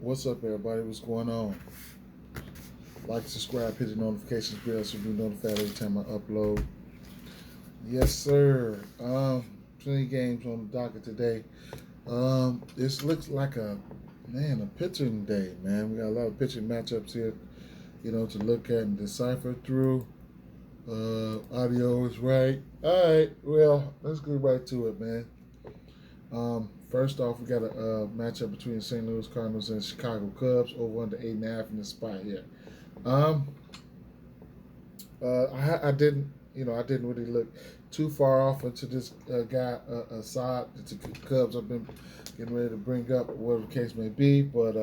What's up, everybody? What's going on? Like, subscribe, hit the notifications bell so you'll be notified every time I upload. Yes, sir. Plenty games on the docket today. This looks like a pitching day, man. We got a lot of pitching matchups here, to look at and decipher through. Audio is right. All right. Well, let's get right to it, man. First off, we got a matchup between St. Louis Cardinals and Chicago Cubs over under 8.5 in this spot here. I didn't really look too far off into this guy Assad. It's the Cubs I've been getting ready to bring up, whatever the case may be. But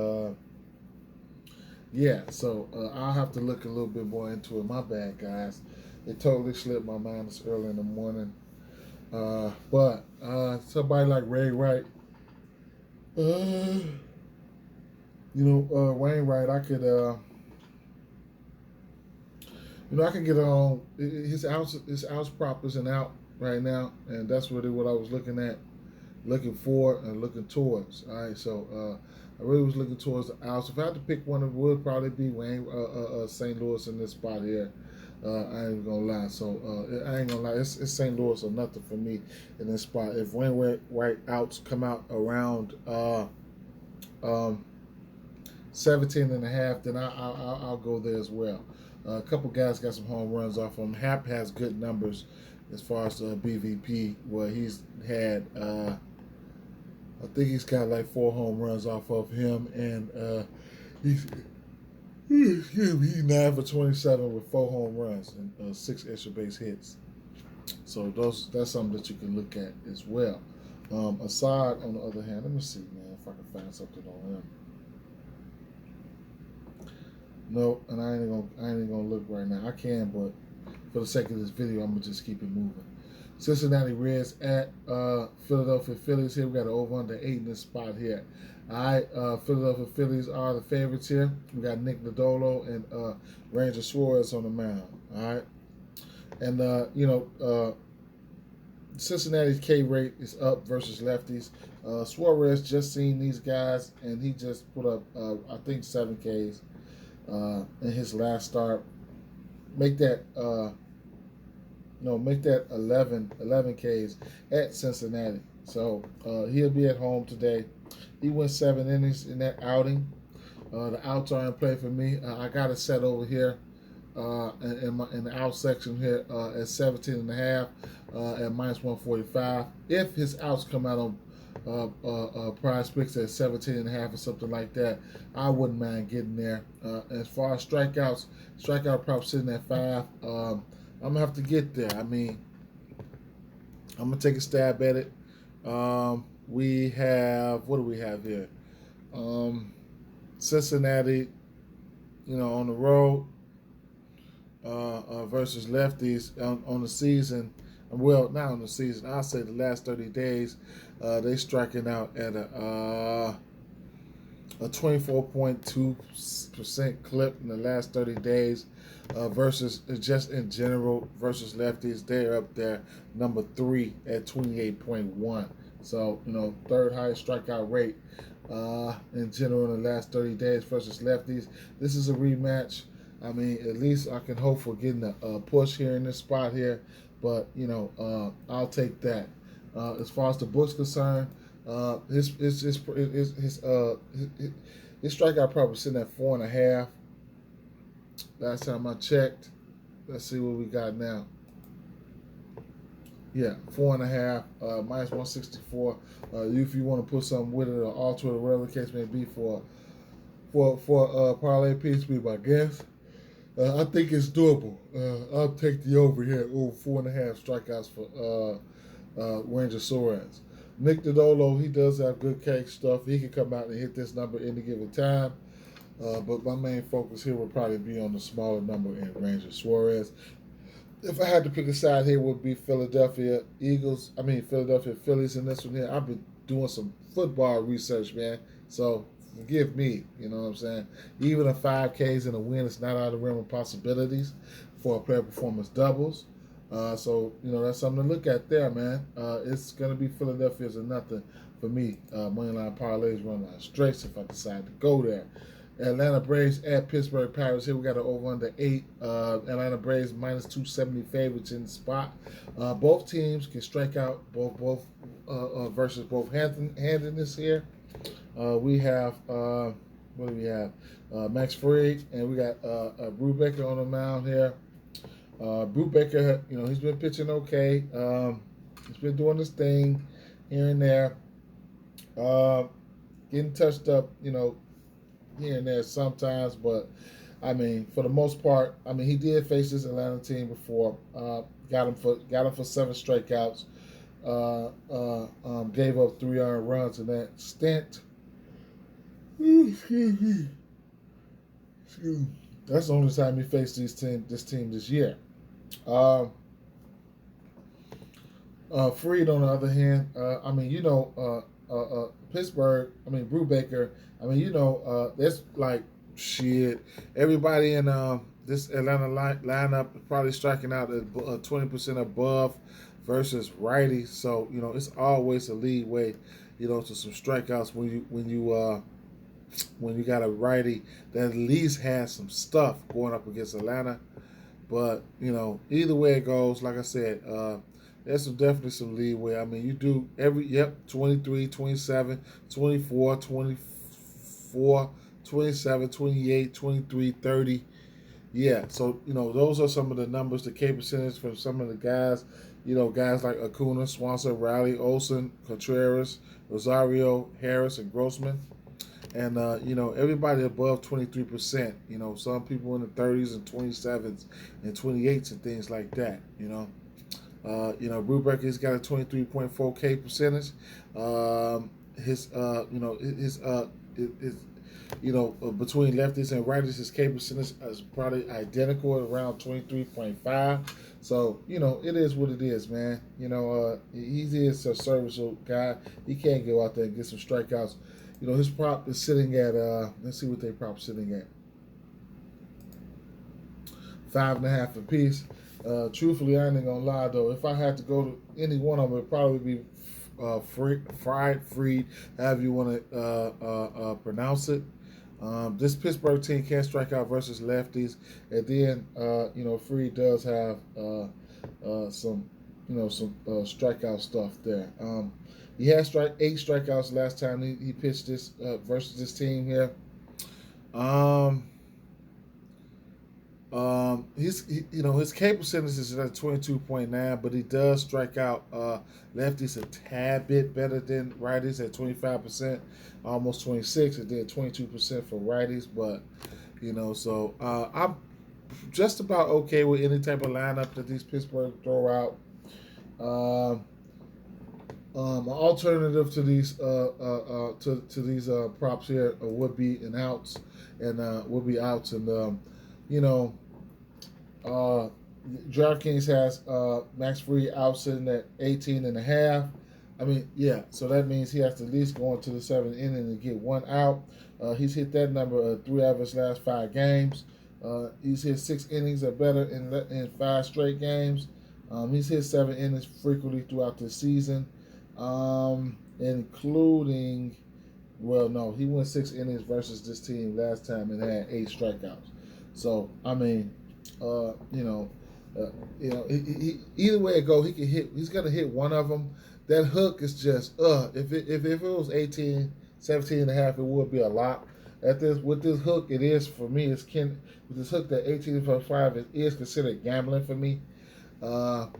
so I'll have to look a little bit more into it. My bad, guys. It totally slipped my mind this early in the morning. But somebody like Ray Wright, Wainwright, I could, I can get on his outs prop isn't out right now, and that's really what I was looking for, and looking towards. All right, so I really was looking towards the outs. If I had to pick one, it would probably be St. Louis in this spot here. I ain't gonna lie. So I ain't gonna lie. It's St. Louis or nothing for me in this spot. If Wainwright outs come out around 17.5, then I'll go there as well. A couple guys got some home runs off him. Hap has good numbers as far as BVP, where he's had. I think he's got like 4 home runs off of him, and he's 9 for 27 with 4 home runs and 6 extra base hits. So that's something that you can look at as well. Assad, on the other hand, let me see, man, if I can find something on him. No, and I ain't gonna look right now. I can, but for the sake of this video, I'm gonna just keep it moving. Cincinnati Reds at Philadelphia Phillies. Here we got an over/under 8 in this spot here. All right, Philadelphia Phillies are the favorites here. We got Nick Lodolo and Ranger Suarez on the mound. All right, and Cincinnati's K rate is up versus lefties. Suarez just seen these guys, and he just put up I think 7 Ks in his last start. Make that 11 Ks at Cincinnati. So he'll be at home today. He went 7 innings in that outing. The outs are in play for me. I got it set over here in the out section here at 17.5 at -145. If his outs come out on Prize Picks at 17.5 or something like that, I wouldn't mind getting there. As far as strikeout prop sitting at 5. I'm gonna have to get there. I mean, I'm gonna take a stab at it. We have, what do we have here? Cincinnati, on the road versus lefties on the season. Well, not on the season. I'll say the last 30 days, they striking out at a 24.2% clip in the last 30 days. Versus just in general versus lefties, they're up there number 3 at 28.1. So third highest strikeout rate in general in the last 30 days versus lefties. This is a rematch. I mean, at least I can hope for getting a push here in this spot here. But I'll take that. As far as the book's concerned, his strikeout probably sitting at 4.5. Last time I checked. Let's see what we got now. Yeah, 4.5, -164. If you want to put something with it or alter it, or whatever the case may be for parlay piece, be my guess. I think it's doable. I'll take the over here. 4.5 strikeouts for Ranger Suarez. Nick Lodolo, he does have good cake stuff. He can come out and hit this number any given time. But my main focus here would probably be on the smaller number in Ranger Suarez. If I had to pick a side here, would be Philadelphia Phillies in this one here. I've been doing some football research, man. So forgive me, you know what I'm saying? Even a 5Ks and a win is not out of the realm of possibilities for a player performance doubles. So, that's something to look at there, man. It's going to be Philadelphia's or nothing for me. Moneyline parlays, run line straights if I decide to go there. Atlanta Braves at Pittsburgh Pirates. Here we got an over under 8. Atlanta Braves minus 270 favorites in the spot. Both teams can strike out both versus both handedness here. We have what do we have? Max Fried, and we got Brubaker on the mound here. Brubaker, he's been pitching okay. He's been doing his thing here and there, getting touched up, here and there sometimes. But I mean, for the most part, I mean, he did face this Atlanta team before. Got him for 7 strikeouts. Gave up 3 earned runs in that stint. Excuse me. That's the only time he faced this team this year. Fried, on the other hand, Pittsburgh, Brubaker, that's like shit. Everybody in this Atlanta lineup is probably striking out at 20% above versus righties. So, it's always a leeway, to some strikeouts when you got a righty that at least has some stuff going up against Atlanta. But, either way it goes, like I said, there's definitely some leeway. I mean, you do 23, 27, 24, 24, 27, 28, 23, 30. Yeah, so, those are some of the numbers, the K percentage from some of the guys, guys like Acuna, Swanson, Riley, Olsen, Contreras, Rosario, Harris, and Grossman. And, everybody above 23%, some people in the 30s and 27s and 28s and things like that, Brubaker's got a 23.4 K percentage. His between lefties and righties, his K percentage is probably identical at around 23.5. So, it is what it is, man. He is a serviceable guy. He can't go out there and get some strikeouts. His prop is sitting at, let's see what their prop's sitting at. 5.5 apiece. Truthfully, I ain't gonna lie though. If I had to go to any one of them, it'd probably be Fried, however you want to pronounce it. This Pittsburgh team can strike out versus lefties, and then Fried does have some strikeout stuff there. He had 8 strikeouts last time he pitched this versus this team here. His K percentage is at 22.9, but he does strike out lefties a tad bit better than righties at 25%, almost 26, and then 22% for righties. But so I'm just about okay with any type of lineup that these Pittsburgh throw out. An alternative to these props here would be outs, and DraftKings has Max Fried out sitting at 18.5. So that means he has to at least go into the 7th inning and get 1 out. He's hit that number 3 out of his last 5 games. He's hit 6 innings or better in 5 straight games. He's hit 7 innings frequently throughout the season, including, he went 6 innings versus this team last time and had 8 strikeouts. So either way it go, he can hit. He's gonna hit one of them. That hook is just if it was 18, 17.5, it would be a lot. With this hook, it is for me. With this hook, that 18.5 it is considered gambling for me. But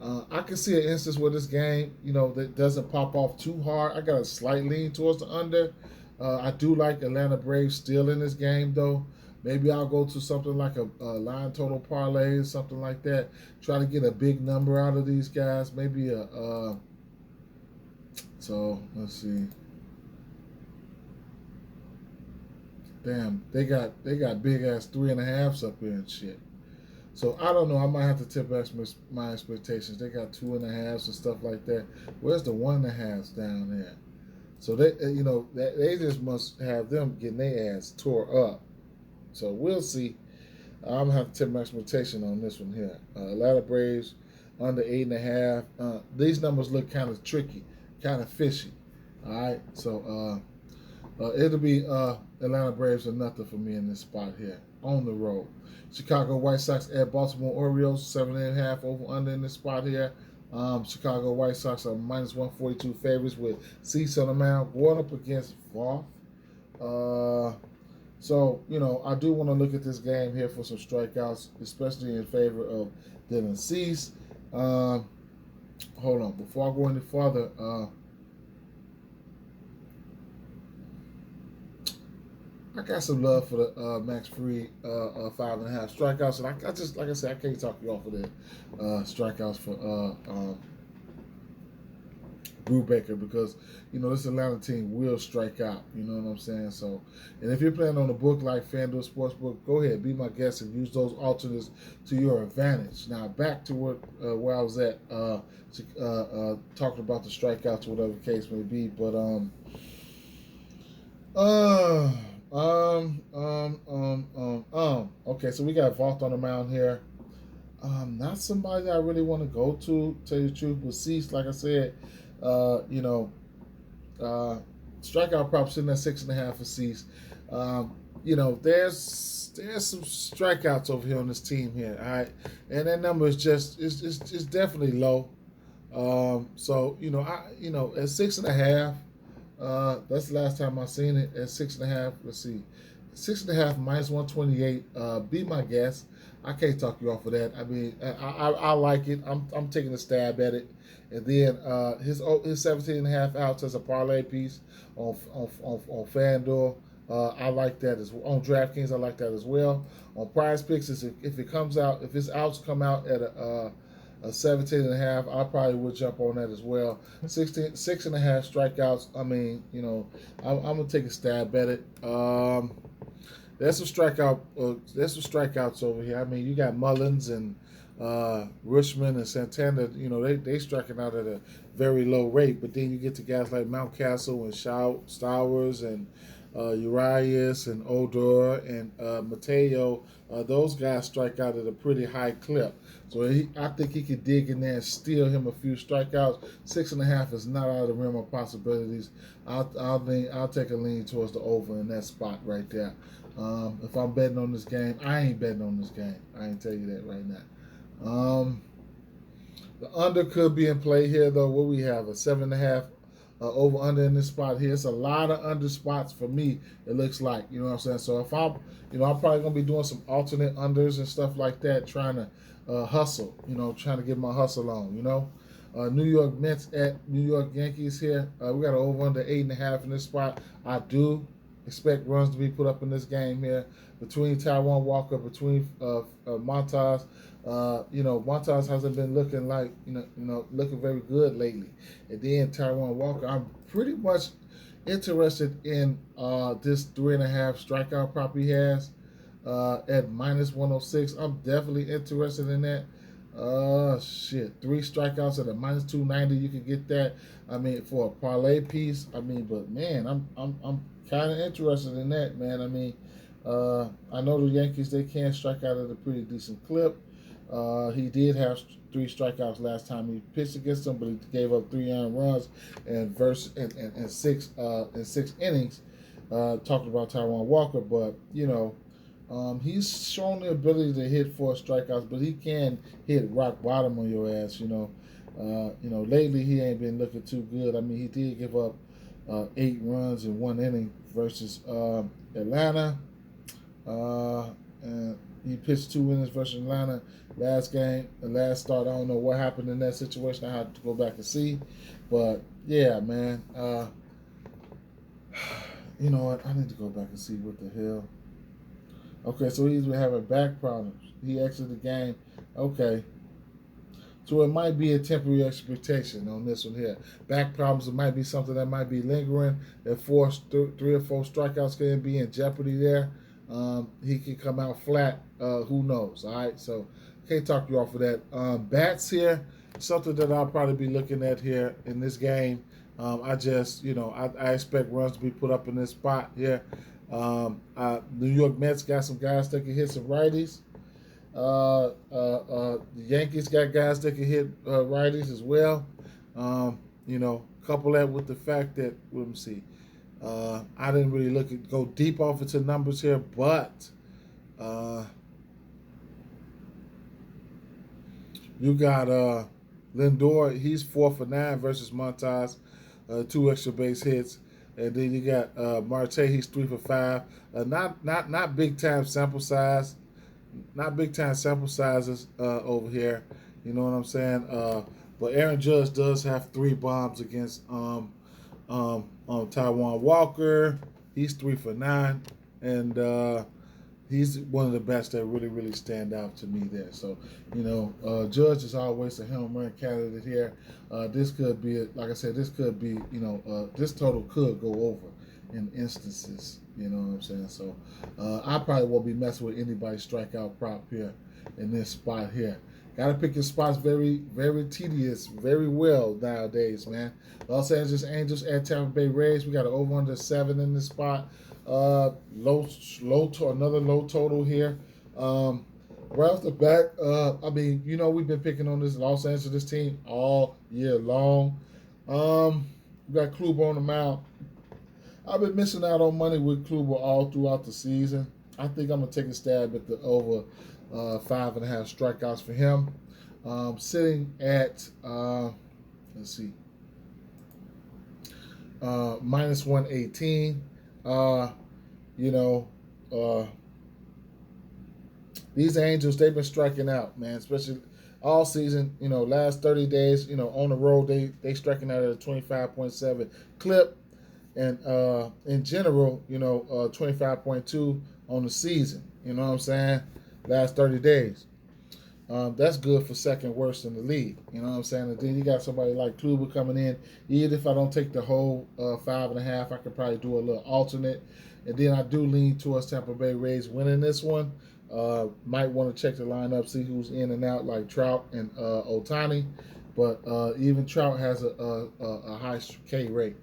I can see an instance where this game, that doesn't pop off too hard. I got a slight lean towards the under. I do like Atlanta Braves still in this game, though. Maybe I'll go to something like a line total parlay, something like that. Try to get a big number out of these guys. Maybe so let's see. Damn, they got big ass 3.5s up here and shit. So I don't know. I might have to tip my expectations. They got 2.5s and stuff like that. Where's the 1.5s down there? So they just must have them getting their ass tore up. So we'll see. I'm gonna have to tip my expectation on this one here. Atlanta Braves under 8.5. These numbers look kind of tricky. kind of fishy. All right, so it'll be Atlanta Braves or nothing for me in this spot here on the road. Chicago White Sox at Baltimore Orioles, 7.5 over under in this spot here. Chicago White Sox are minus 142 favorites with Cease on the mound going up against Voth. So, I do want to look at this game here for some strikeouts, especially in favor of Dylan Cease. Hold on. Before I go any further, I got some love for the Max Fried 5.5 strikeouts, and I just, like I said, I can't talk you off of the strikeouts for Brubaker because this Atlanta team will strike out. You know what I'm saying? So, and if you're playing on a book like FanDuel Sportsbook, go ahead, be my guest, and use those alternates to your advantage. Now back to where I was at, talking about the strikeouts, whatever the case may be, but okay, so we got Vault on the mound here. Not somebody that I really want to go to, tell you the truth, but Cease, like I said, strikeout prop sitting at 6.5 for Cease. There's some strikeouts over here on this team here, all right, and that number is just it's definitely low. So at 6.5. That's the last time I seen it at 6.5. Let's see, 6.5 minus 128. Be my guess. I can't talk you off of that. I mean, I like it. I'm taking a stab at it. And then his 17.5 outs as a parlay piece on FanDuel. I like that as well. On DraftKings, I like that as well. On Prize Picks, if his outs come out at a 17.5, I probably would jump on that as well. 6.5 strikeouts. I mean, I'm gonna take a stab at it. There's some strikeouts over here. I mean, you got Mullins and Richmond and Santana. They striking out at a very low rate. But then you get to guys like Mountcastle and Stowers and Urias and Odor and Mateo. Those guys strike out at a pretty high clip. So I think he could dig in there and steal him a few strikeouts. 6.5 is not out of the realm of possibilities. I'll take a lean towards the over in that spot right there. If I'm betting on this game, I ain't betting on this game. I ain't tell you that right now. The under could be in play here though. What we have, a 7.5 over under in this spot here. It's a lot of under spots for me, it looks like. You know what I'm saying? So if I'm probably gonna be doing some alternate unders and stuff like that, trying to hustle, trying to get my hustle on, New York Mets at New York Yankees here. We got an over under 8.5 in this spot. I do expect runs to be put up in this game here between Taijuan Walker, between Montas. Montas hasn't been looking like looking very good lately. And then Taijuan Walker, I'm pretty much interested in this 3.5 strikeout prop he has at minus 106. I'm definitely interested in that. 3 strikeouts at a minus 290. You can get that. I mean, for a parlay piece. I mean, but man, I'm kind of interested in that, man. I mean, I know the Yankees, they can strike out at a pretty decent clip. He did have 3 strikeouts last time he pitched against them, but he gave up 3 earned runs and 6 innings. Talking about Taijuan Walker, but he's shown the ability to hit 4 strikeouts, but he can hit rock bottom on your ass. Lately he ain't been looking too good. I mean, he did give up 8 runs in 1 inning versus Atlanta, and he pitched 2 innings versus Atlanta last game, the last start. I don't know what happened in that situation. I have to go back and see, but yeah, man. You know what? I need to go back and see what the hell. Okay, so he's been having back problems. He exited the game. Okay. So it might be a temporary expectation on this one here. Back problems, it might be something that might be lingering. That 3 or 4 strikeouts can be in jeopardy there. He can come out flat. Who knows? All right, so can't talk you off of that. Bats here, something that I'll probably be looking at here in this game. I expect runs to be put up in this spot here. New York Mets got some guys that can hit some righties. The Yankees got guys that can hit righties as well. Couple that with the fact that, let me see, I didn't really go deep off into numbers here, but you got Lindor. He's 4 for 9 versus Montas, 2 extra base hits, and then you got Marte. He's 3 for 5. Not big time sample size, not big time sample sizes over here. You know what I'm saying? But Aaron Judge does have 3 bombs against Taijuan Walker. He's 3 for 9, and he's one of the best that really stand out to me there. So, you know, Judge is always a home run candidate here. This could be, like I said, this could be, you know, this total could go over in instances. You know what I'm saying? So, I probably won't be messing with anybody's strikeout prop here in this spot here. Got to pick your spots very tedious, very well nowadays, man. Los Angeles Angels at Tampa Bay Rays. We got an over under 7 in this spot. Another low total here. Right off the bat, I mean, you know, we've been picking on this Los Angeles team all year long. We got Kluber on the mound. I've been missing out on money with Kluber all throughout the season. I think I'm gonna take a stab at the over 5.5 strikeouts for him. Sitting at let's see, minus 118. You know, these Angels, they've been striking out, man, especially all season. You know, last 30 days, you know, on the road, they striking out at a 25.7 clip. And in general, you know, 25.2 on the season. You know what I'm saying? Last 30 days. That's good for second worst in the league. You know what I'm saying? And then you got somebody like Kluber coming in. Even if I don't take the whole 5.5, I could probably do a little alternate. And then I do lean towards Tampa Bay Rays winning this one. Might want to check the lineup, see who's in and out, like Trout and Ohtani. But even Trout has a high K rate.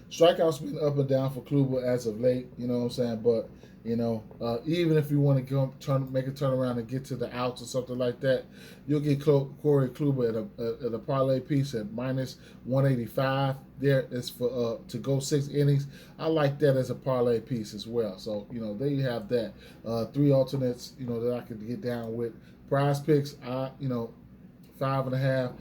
Strikeouts been up and down for Kluber as of late, you know what I'm saying? But, you know, even if you want to go make a turnaround and get to the outs or something like that, you'll get Corey Kluber at a parlay piece at minus 185. There is for to go 6 innings. I like that as a parlay piece as well. So, you know, there you have that. 3 alternates, you know, that I could get down with. Prize picks, you know, 5.5.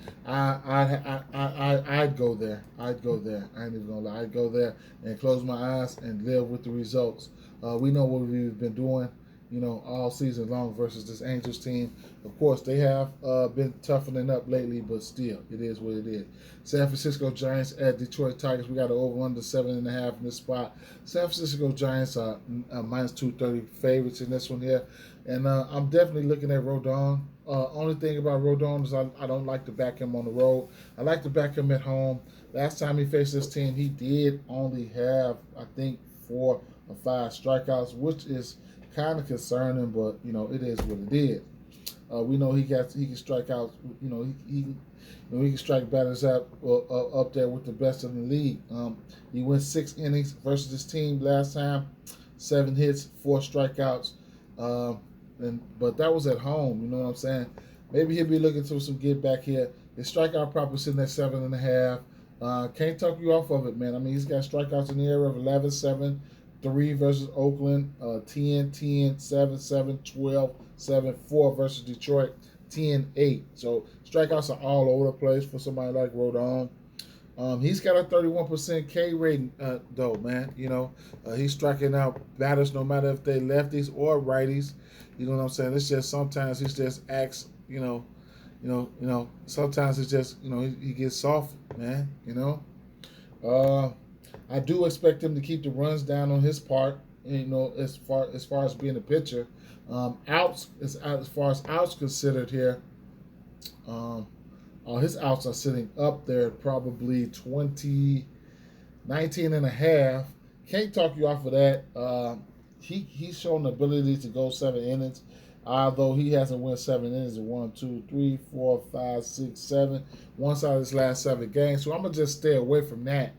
I'd go there. I'd go there. I ain't even gonna lie. I'd go there and close my eyes and live with the results. We know what we've been doing, you know, all season long versus this Angels team. Of course, they have been toughening up lately, but still, it is what it is. San Francisco Giants at Detroit Tigers. We got an over under 7.5 in this spot. San Francisco Giants are minus 230 favorites in this one here, and I'm definitely looking at Rodon. Only thing about Rodon is I don't like to back him on the road. I like to back him at home. Last time he faced this team, he did only have, I think, 4 or 5 strikeouts, which is kind of concerning, but, you know, it is what it is. We know he can strike out, you know, he can strike batters up there with the best in the league. He went 6 innings versus this team last time, 7 hits, 4 strikeouts. But that was at home, you know what I'm saying? Maybe he'll be looking for some get back here. His strikeout prop sitting at 7.5. Can't talk you off of it, man. I mean, he's got strikeouts in the area of 11, 7, 3 versus Oakland, 10, 10, 7, 7, 12, 7, 4 versus Detroit, 10, 8. So strikeouts are all over the place for somebody like Rodon. He's got a 31% K rating, though, man. You know, he's striking out batters no matter if they lefties or righties. You know what I'm saying? It's just sometimes he's just acts, you know. Sometimes it's just, you know, he gets soft, man. You know, I do expect him to keep the runs down on his part. You know, as far as being a pitcher, outs as far as outs considered here. His outs are sitting up there at probably 19.5. Can't talk you off of that. He's shown the ability to go 7 innings, although he hasn't went 7 innings in 1, 2, 3, 4, 5, 6, 7. Once out of his last 7 games. So I'm gonna just stay away from that.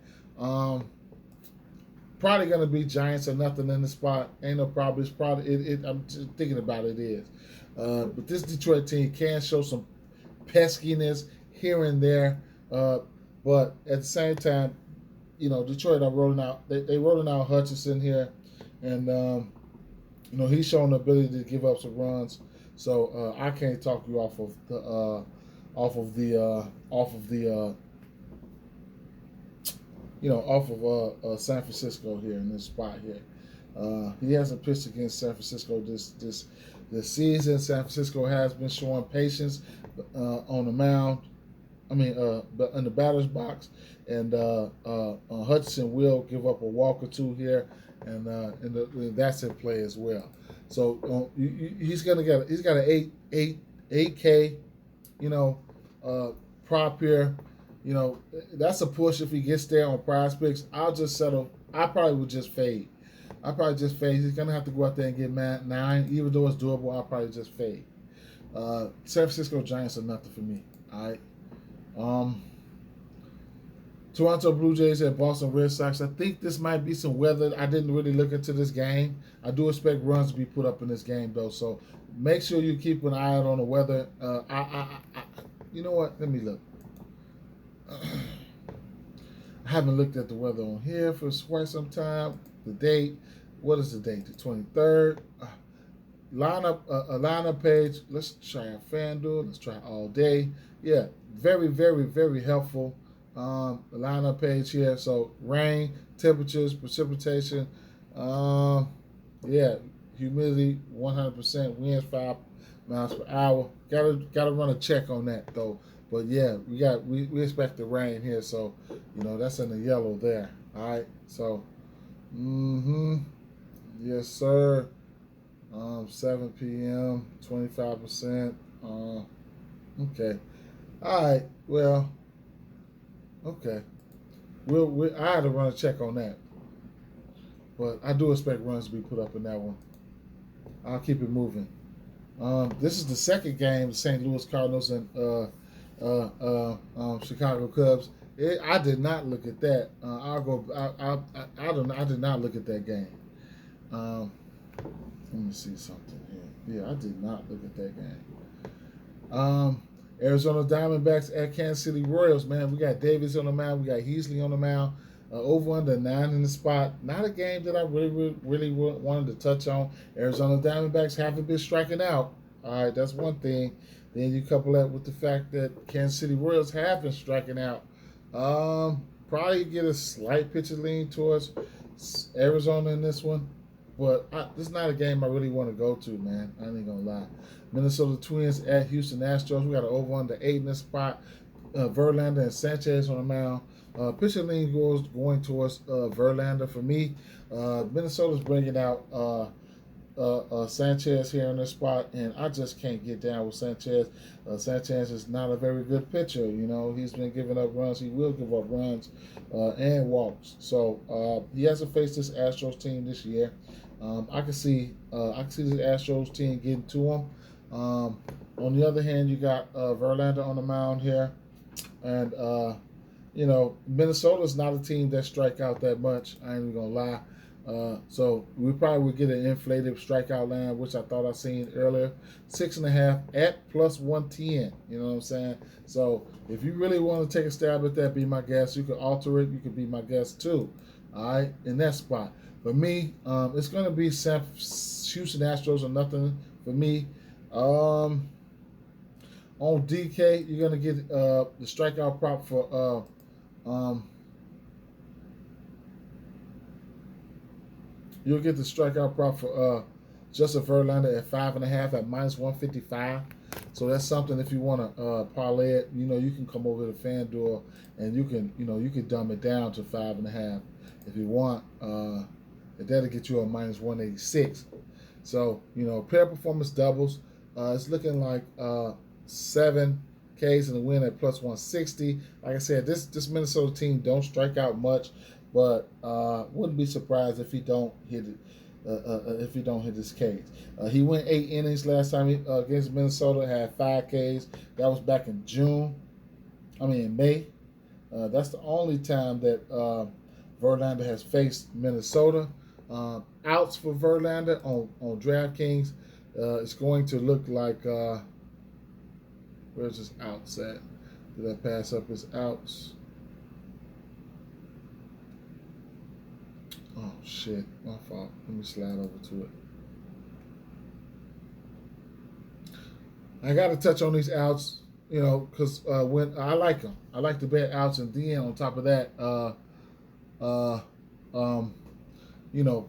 Probably gonna be Giants or nothing in the spot. Ain't no problem. It's probably I'm just thinking about it is. But this Detroit team can show some peskiness here and there. But at the same time, Detroit are rolling out. They rolling out Hutchinson here, and he's shown the ability to give up some runs. So I can't talk you off of San Francisco here in this spot here. He hasn't pitched against San Francisco this season. San Francisco has been showing patience on the mound. But in the batter's box, and Hudson will give up a walk or two here, and that's in play as well. So he's got an 8K, prop here. That's a push if he gets there on Prize Picks. I'll just settle. I probably would just fade. He's gonna have to go out there and get 9, even though it's doable. I'll probably just fade. San Francisco Giants are nothing for me. All right. Toronto Blue Jays at Boston Red Sox. I think this might be some weather. I didn't really look into this game. I do expect runs to be put up in this game, though. So make sure you keep an eye out on the weather. You know what? Let me look. I haven't looked at the weather on here for quite some time. The date. What is the date? The 23rd. Lineup page. Let's try a FanDuel. Let's try all day. Yeah, very, very, very helpful. The lineup page here. So rain, temperatures, precipitation. Humidity 100%. Winds 5 miles per hour. Gotta run a check on that though. But yeah, we expect the rain here. So that's in the yellow there. All right. So, yes sir. 7 p.m. 25%. Okay. All right. Well. Okay. I had to run a check on that, but I do expect runs to be put up in that one. I'll keep it moving. This is the second game, the St. Louis Cardinals and Chicago Cubs. I did not look at that. I did not look at that game. Let me see something here. Yeah, I did not look at that game. Arizona Diamondbacks at Kansas City Royals, man. We got Davis on the mound. We got Heasley on the mound. Over under 9 in the spot. Not a game that I really wanted to touch on. Arizona Diamondbacks haven't been striking out. All right, that's one thing. Then you couple that with the fact that Kansas City Royals have been striking out. Probably get a slight pitcher lean towards Arizona in this one. But this is not a game I really want to go to, man. I ain't going to lie. Minnesota Twins at Houston Astros. We got an over under 8 in this spot. Verlander and Sanchez on the mound. Pitcher lean going towards Verlander for me. Minnesota's bringing out Sanchez here in this spot, and I just can't get down with Sanchez. Sanchez is not a very good pitcher. He's been giving up runs. He will give up runs and walks. So he hasn't faced this Astros team this year. I can see this Astros team getting to him. On the other hand, you got Verlander on the mound here, and Minnesota's not a team that strike out that much. I ain't even gonna lie. So we probably would get an inflated strikeout line, which I thought I seen earlier. 6.5 at plus 110. You know what I'm saying? So if you really want to take a stab at that, be my guest. You could alter it. You could be my guest too. All right, in that spot. For me, it's going to be Houston Astros or nothing for me. On DK, you're going to get the strikeout prop for you'll get the strikeout prop for Justin Verlander at 5.5 at minus 155. So that's something if you want to parlay it. You can come over to FanDuel and you can dumb it down to 5.5 if you want. That'll get you a minus 186. So pair performance doubles. It's looking like 7 Ks in the win at plus 160. Like I said, this Minnesota team don't strike out much, but wouldn't be surprised if he don't hit it. If he don't hit his Ks. He went 8 innings last time against Minnesota, had 5 Ks. That was back in May. That's the only time that Verlander has faced Minnesota. Outs for Verlander on DraftKings. It's going to look like where's his outs at? Did I pass up his outs? Oh shit, my fault. Let me slide over to it. I got to touch on these outs, because when I like them, I like to bet outs, and then on top of that,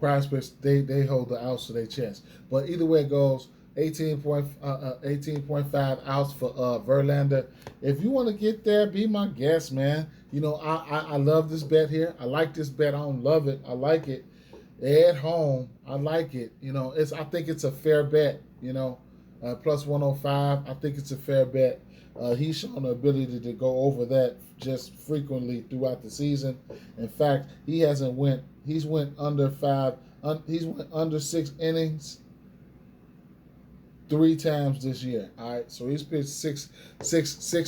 prize picks they hold the outs to their chest. But either way it goes, 18.5 outs for Verlander. If you want to get there, be my guest, man. I love this bet here. I like this bet. I don't love it. I like it. At home, I like it. I think it's a fair bet. Plus 105. I think it's a fair bet. He's shown the ability to go over that just frequently throughout the season. In fact, he's went under 6 innings 3 times this year. All right, so he's pitched six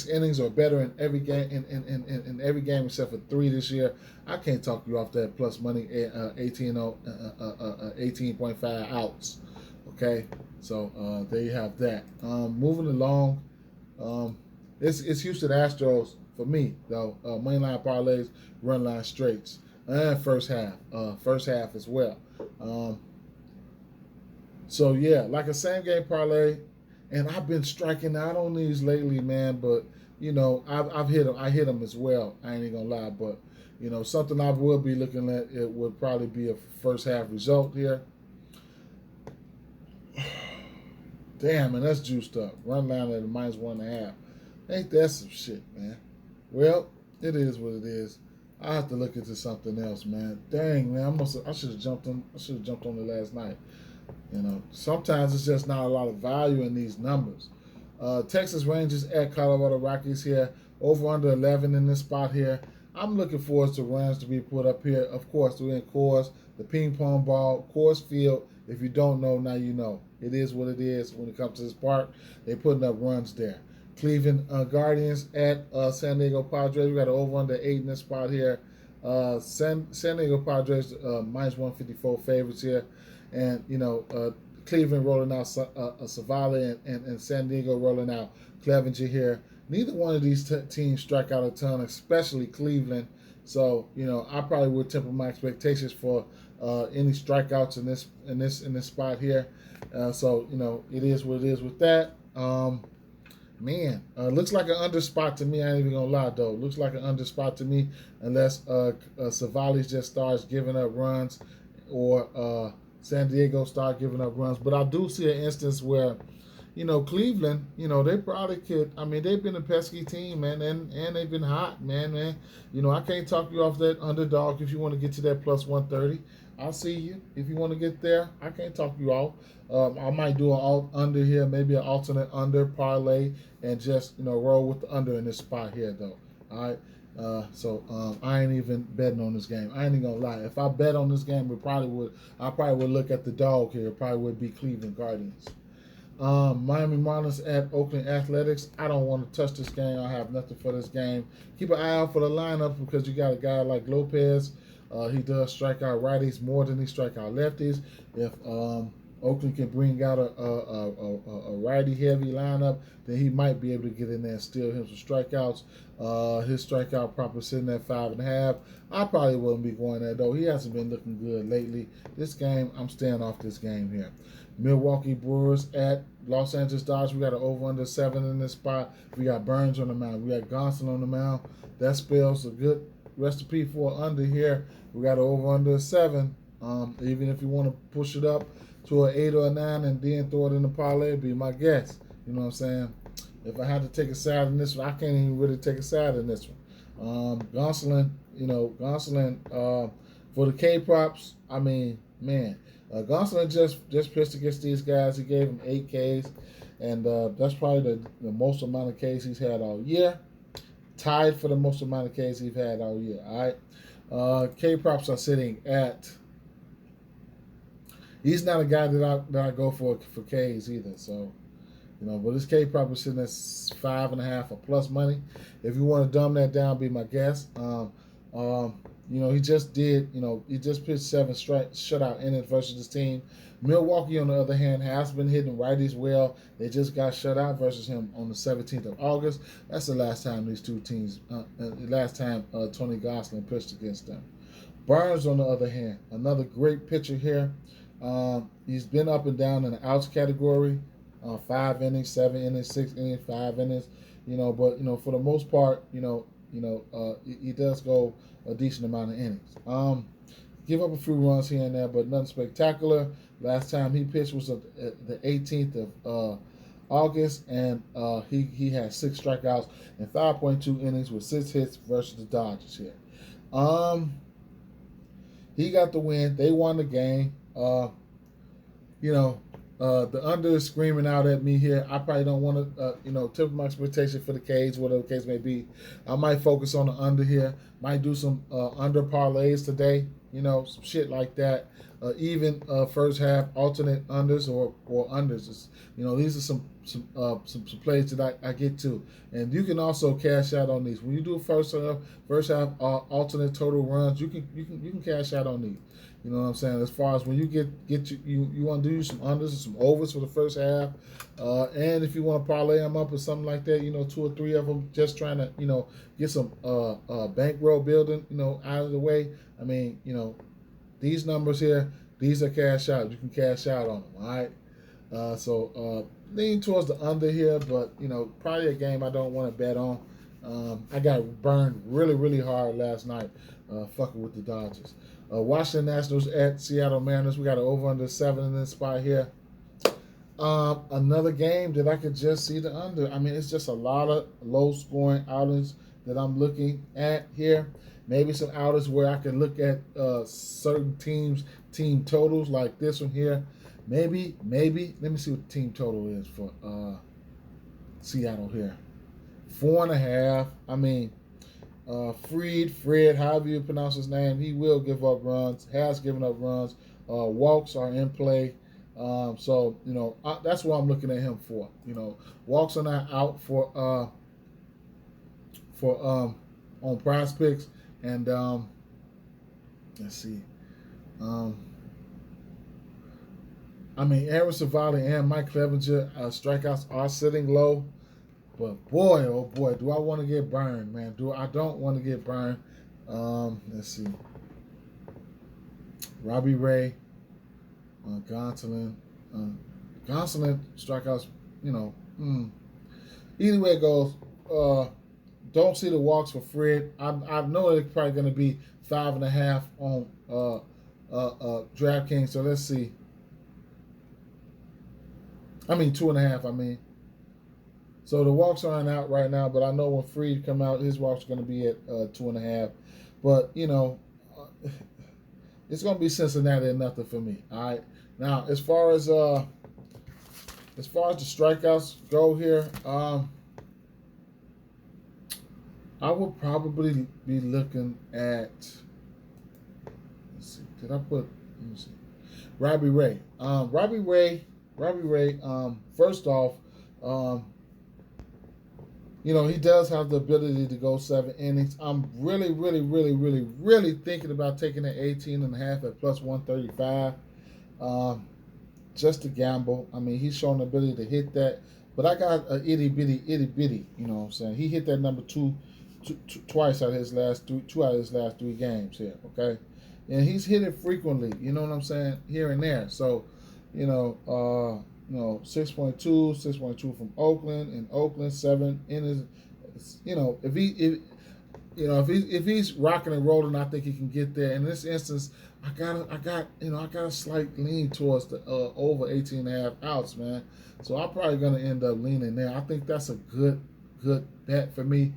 innings or better in every game in every game except for 3 this year. I can't talk you off that plus money 18.5 outs. Okay, so there you have that. Moving along, it's Houston Astros for me though. Main line parlays, run line straights, and first half as well. So yeah, like a same game parlay, and I've been striking out on these lately, man. But I've hit them. I hit them as well. I ain't even gonna lie, but something I will be looking at. It would probably be a first half result here. Damn, man, that's juiced up. Run line at -1.5. Ain't that some shit, man? Well, it is what it is. I have to look into something else, man. Dang, man, I should have jumped on it last night. Sometimes it's just not a lot of value in these numbers. Texas Rangers at Colorado Rockies here. Over under 11 in this spot here. I'm looking forward to runs to be put up here. Of course, we're in Coors, the ping pong ball, Coors Field. If you don't know, now you know. It is what it is when it comes to this park. They're putting up runs there. Cleveland Guardians at San Diego Padres. We got an over under 8 in this spot here. San Diego Padres -154 favorites here. And, Cleveland rolling out Savali and San Diego rolling out Clevenger here. Neither one of these teams strike out a ton, especially Cleveland. So, I probably would temper my expectations for any strikeouts in this spot here. So, it is what it is with that. Looks like an under spot to me. I ain't even gonna lie though. Looks like an under spot to me, unless Savali just starts giving up runs, or San Diego start giving up runs. But I do see an instance where, Cleveland, they probably could. I mean, they've been a pesky team, man, and they've been hot, man. I can't talk you off that underdog if you want to get to that plus 130. I'll see you if you want to get there. I can't talk you off. I might do an alt under here, maybe an alternate under parlay, and just roll with the under in this spot here, though. All right. So I ain't even betting on this game. I ain't even gonna lie. If I bet on this game, I probably would look at the dog here. It probably would be Cleveland Guardians. Miami Marlins at Oakland Athletics. I don't want to touch this game. I have nothing for this game. Keep an eye out for the lineup because you got a guy like Lopez. He does strike out righties more than he strike out lefties. If Oakland can bring out a righty-heavy lineup, then he might be able to get in there and steal him some strikeouts. His strikeout prop sitting at 5.5. I probably wouldn't be going there, though. He hasn't been looking good lately. This game, I'm staying off this game here. Milwaukee Brewers at Los Angeles Dodgers. We got an over-under 7 in this spot. We got Burns on the mound. We got Gonsolin on the mound. That spells a good recipe for under here. We got an over-under 7. Even if you want to push it up to an 8 or a 9 and then throw it in the parlay, be my guess. You know what I'm saying? If I had to take a side in this one, I can't even really take a side in this one. Gonsolin, for the K props, I mean, man, Gonsolin just pitched against these guys. He gave them 8 Ks, and that's probably the most amount of Ks he's had all year. Tied for the most amount of Ks he's had all year. All right, K props are sitting at. He's not a guy that I go for Ks either. So, but his K prop is sitting at 5.5 or plus money. If you want to dumb that down, be my guest. he just pitched 7 straight shutout innings versus this team. Milwaukee, on the other hand, has been hitting righties well. They just got shut out versus him on the 17th of August. That's the last time these two teams, Tony Gosselin pitched against them. Burns, on the other hand, another great pitcher here. He's been up and down in the outs category. 5 innings, 7 innings, 6 innings, 5 innings. But for the most part, he does go a decent amount of innings. Give up a few runs here and there, but nothing spectacular. Last time he pitched was the 18th of August, and he had 6 strikeouts and 5.2 innings with 6 hits versus the Dodgers here. He got the win. They won the game. The under is screaming out at me here. I probably don't want to, tip my expectation for the K's, whatever the case may be. I might focus on the under here. Might do some under parlays today, some shit like that. Even first half alternate unders or unders. These are some plays that I get to, and you can also cash out on these. When you do first half alternate total runs, you can cash out on these. You know what I'm saying? As far as when you you want to do some unders and some overs for the first half, and if you want to parlay them up or something like that, 2 or 3 of them, just trying to get some bankroll building out of the way. I mean, these numbers here, these are cash out. You can cash out on them. All right. So lean towards the under here, but probably a game I don't want to bet on. I got burned really, really hard last night, fucking with the Dodgers. Washington Nationals at Seattle Mariners. We got an over under 7 in this spot here. Another game that I could just see the under. I mean, it's just a lot of low scoring outings that I'm looking at here. Maybe some outings where I can look at certain team totals like this one here. Maybe. Let me see what the team total is for Seattle here. 4.5. I mean, Fred, however you pronounce his name, he will give up runs, has given up runs. Walks are in play. So, that's what I'm looking at him for. Walks are not out for on Prize Picks. And let's see. Aaron Savali and Mike Clevenger strikeouts are sitting low. But boy, oh boy, do I want to get burned, man. I don't want to get burned. Let's see. Robbie Ray, Gonsolin. Gonsolin strikeouts, Either way it goes, don't see the walks for Fred. I know it's probably going to be 5.5 on DraftKings. So let's see. 2.5, So the walks aren't out right now, but I know when Freed come out, his walks are going to be at 2.5. But, it's going to be Cincinnati and nothing for me. All right. Now, as far as the strikeouts go here, I would probably be looking at, let's see, let me see. Robbie Ray. Robbie Ray, first off, he does have the ability to go 7 innings. I'm really, really, really, really, really thinking about taking that 18.5 at plus 135. Just to gamble. He's shown the ability to hit that. But I got an itty bitty, you know what I'm saying? He hit that number twice out of his last 3 games here, okay? And he's hit it frequently, you know what I'm saying, here and there. So, 6.2 from Oakland, and Oakland 7 innings. If he's rocking and rolling, I think he can get there. In this instance, I got a slight lean towards the over 18.5 outs, man. So I'm probably gonna end up leaning there. I think that's a good bet for me.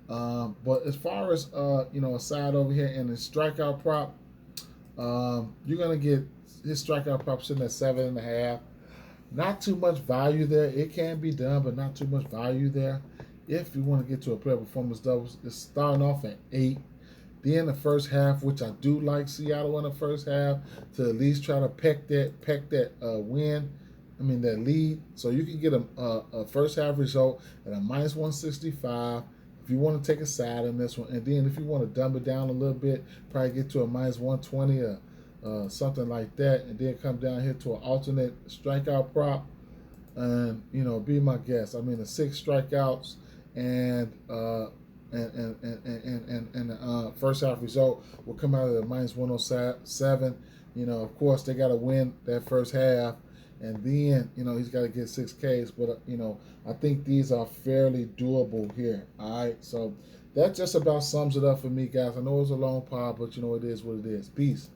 But as far as a side over here in the strikeout prop, you're gonna get his strikeout prop sitting at 7.5. Not too much value there. It can be done, but not too much value there. If you want to get to a player performance doubles, it's starting off at 8. Then the first half, which I do like Seattle in the first half, to at least try to peck that win. That lead. So you can get a first half result at a minus 165, if you want to take a side on this one, and then if you want to dumb it down a little bit, probably get to a minus 120 or something like that, and then come down here to an alternate strikeout prop, and be my guest. I mean, the 6 strikeouts and first half result will come out of the minus 107. Of course they got to win that first half, and then he's got to get 6 Ks. But I think these are fairly doable here. All right, so that just about sums it up for me, guys. I know it's a long pod, but it is what it is. Peace.